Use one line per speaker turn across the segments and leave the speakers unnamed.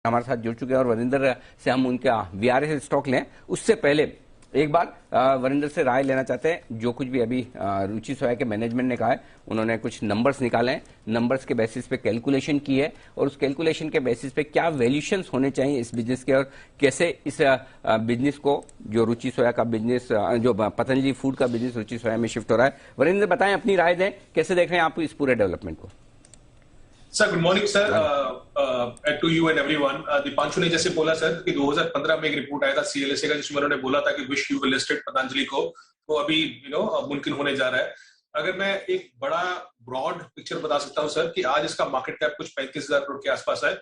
हमारे साथ जुड़ चुके हैं और वरिंदर से हम उनका वीआरएस स्टॉक लें उससे पहले एक बार वरिंदर से राय लेना चाहते हैं। जो कुछ भी अभी रुचि सोया के मैनेजमेंट ने कहा है, उन्होंने कुछ नंबर्स निकाले हैं, नंबर्स के बेसिस पे कैलकुलेशन की है और उस कैलकुलेशन के बेसिस पे क्या वैल्यूएशंस होने चाहिए इस बिजनेस के और कैसे इस बिजनेस को जो रुचि सोया का बिजनेस जो पतंजलि फूड का बिजनेस रुचि सोया में शिफ्ट हो रहा है। वरिंदर बताएं, अपनी राय दें, कैसे देख रहे हैं आप इस पूरे डेवलपमेंट को।
Sir good morning sir to you and everyone. Deepanshu ने जैसे बोला सर कि 2015 में एक रिपोर्ट आया था सीएलएसए का, जिसमें उन्होंने बोला था कि wish you will listed Patanjali को, वो अभी मुमकिन होने जा रहा है। अगर मैं एक बड़ा ब्रॉड पिक्चर बता सकता हूं सर कि आज इसका मार्केट कैप कुछ 35,000 करोड़ के आसपास है।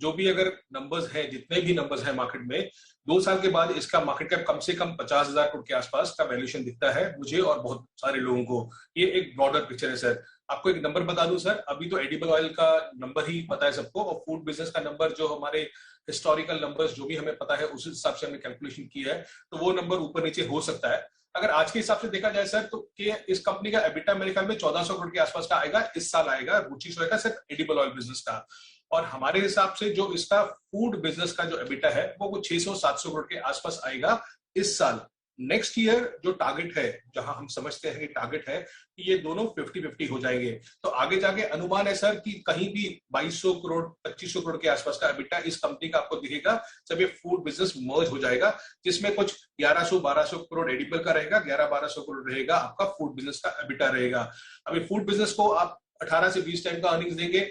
जो भी अगर नंबर्स हैं, जितने भी नंबर्स हैं मार्केट में, 2 साल के बाद इसका मार्केट कैप कम से कम 50,000 करोड़ के आसपास का वैल्यूएशन दिखता है मुझे और बहुत सारे लोगों को। ये एक ब्रॉडर पिक्चर है सर। आपको एक नंबर बता दूं सर, अभी तो एडिबल ऑयल का नंबर ही पता है सबको, और फूड बिजनेस का नंबर जो हमारे हिस्टोरिकल नंबर्स जो भी हमें पता है उस हिसाब से हमने कैलकुलेशन की है, तो वो नंबर ऊपर नीचे हो सकता है। अगर आज के हिसाब से देखा जाए सर, तो इस कंपनी का एबिटा मेरे ख्याल में 1400 करोड़ के आसपास का आएगा इस साल, आएगा रुचि सोया का सिर्फ एडिबल ऑयल बिजनेस का। और हमारे हिसाब से जो इसका फूड बिजनेस का जो एबिटा है वो कुछ 600-700 करोड़ के आसपास आएगा इस साल। नेक्स्ट ईयर जो टारगेट है, जहां हम समझते हैं कि टारगेट है कि ये दोनों 50-50 हो जाएंगे, तो आगे जाके अनुमान है सर कि कहीं भी 2200 करोड़ 2500 करोड़ के आसपास का एबिटा इस कंपनी का आपको दिखेगा जब ये फूड बिजनेस मर्ज हो जाएगा, जिसमें कुछ 1100-1200 करोड़ एडिबल का रहेगा, 1100-1200 करोड़ रहेगा आपका फूड बिजनेस का एबिटा रहेगा। अभी फूड बिजनेस को आप 18 से 20 टाइम का अर्निंग्स देंगे,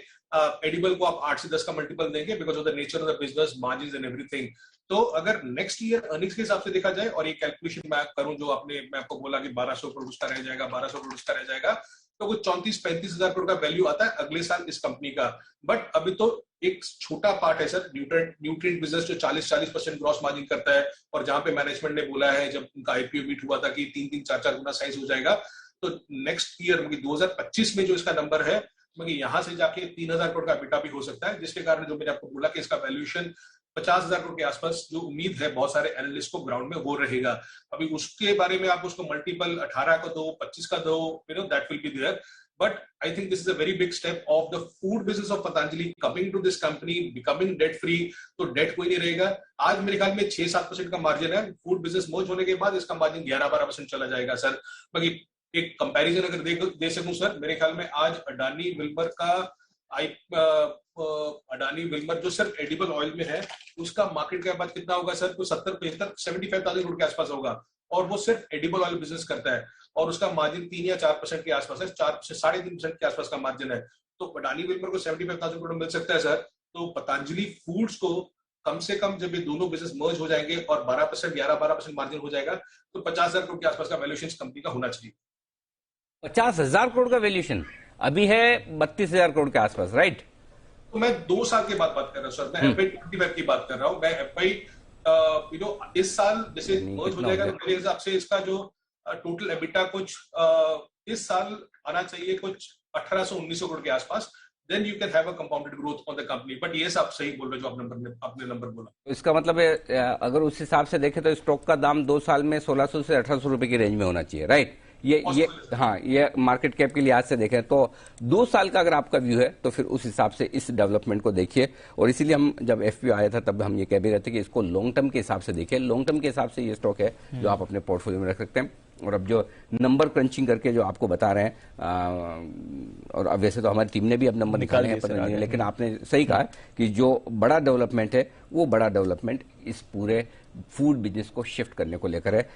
एडिबल को आप 8 से 10 का मल्टीपल देंगे because of the nature of the business, margin and everything. तो अगर नेक्स्ट ईयर अर्निंग्स के हिसाब से देखा जाए और ये कैलकुलेशन मैं करूं जो मैं आपको बोला कि 1200 करोड़ उसका रह जाएगा, 1200 करोड़ उसका रह जाएगा, तो कुछ 34-35 हजार करोड़ का वैल्यू आता है अगले साल इस कंपनी का। बट अभी तो एक छोटा पार्ट है सर, न्यूट्रिएंट बिजनेस जो 40% ग्रॉस मार्जिन करता है, और जहां पे मैनेजमेंट ने बोला है जब उनका आईपीओ बीट हुआ था कि 3-4 गुना साइज हो जाएगा। तो नेक्स्ट ईयर 2025 में जो इसका नंबर है, मगर यहां से जाके 3,000 करोड़ का एबिटा भी हो सकता है, जिसके कारण जो मैंने आपको बोला कि इसका वैल्यूएशन 50,000 करोड़ के आसपास जो उम्मीद है बहुत सारे एनालिस्ट को ग्राउंड में वो रहेगा। अभी उसके बारे में आप उसको मल्टीपल 18 का दो, 25 का दो, that will be there, but I think this is a very big step of the food business of Patanjali coming to this company, becoming debt free. तो डेट कोई नहीं रहेगा। आज मेरे ख्याल में 6-7% का मार्जिन है, फूड बिजनेस मर्ज होने के बाद इसका मार्जिन 11-12% चला जाएगा सर। बाकी एक कंपैरिजन अगर दे सकूं सर, मेरे ख्याल में आज अडानी विल्मर का अडानी विल्मर जो सिर्फ एडिबल ऑयल में है, उसका मार्केट कैप आज कितना होगा सर? तो 75,000 करोड़ के आसपास होगा, और वो सिर्फ एडिबल ऑयल बिजनेस करता है, और उसका मार्जिन 3 या 4% के आसपास है, 4 से 3.5% के आसपास का मार्जिन है। तो अडानी विल्मर को 75,000 करोड़ मिल सकता है सर। तो पतंजलि फूड्स को कम से कम जब ये दोनों बिजनेस मर्ज हो जाएंगे और 11-12% मार्जिन हो जाएगा, तो 50,000 करोड़ के आसपास का वैल्यूएशन कंपनी का होना चाहिए।
50,000 करोड़ का वैल्यूएशन अभी है 32,000 करोड़ के आसपास, राइट?
तो मैं 2 साल के बाद बात कर रहा हूँ सर, मैं FY25 की बात कर रहा हूँ। मैं FY इस साल जैसे मर्ज हो जाएगा, तो मेरे हिसाब से इसका जो टोटल एबिटा कुछ इस साल आना चाहिए कुछ 1800-1900 करोड़ के आसपास। Then you can have a compounded growth on the company. But ये सब सही बोल रहे जो आपने नंबर बोला।
इसका मतलब है अगर उस हिसाब से देखें तो स्टॉक का दाम 2 साल में 1600 से 1800 रुपए की रेंज में होना चाहिए, राइट? ये हाँ, ये मार्केट कैप के लिहाज से देखें तो 2 साल का अगर आपका व्यू है तो फिर उस हिसाब से इस डेवलपमेंट को देखिए। और इसीलिए हम जब एफपीओ आया था तब हम ये कह भी रहे थे कि इसको लॉन्ग टर्म के हिसाब से देखिए। लॉन्ग टर्म के हिसाब से ये स्टॉक है जो आप अपने पोर्टफोलियो में रख सकते हैं। और अब जो नंबर क्रंचिंग करके जो आपको बता रहे हैं, और अब वैसे तो हमारी टीम ने भी अब नंबर निकाले हैं पता नहीं, लेकिन आपने सही कहा कि जो बड़ा डेवलपमेंट है वो बड़ा डेवलपमेंट इस पूरे फूड बिजनेस को शिफ्ट करने को लेकर है।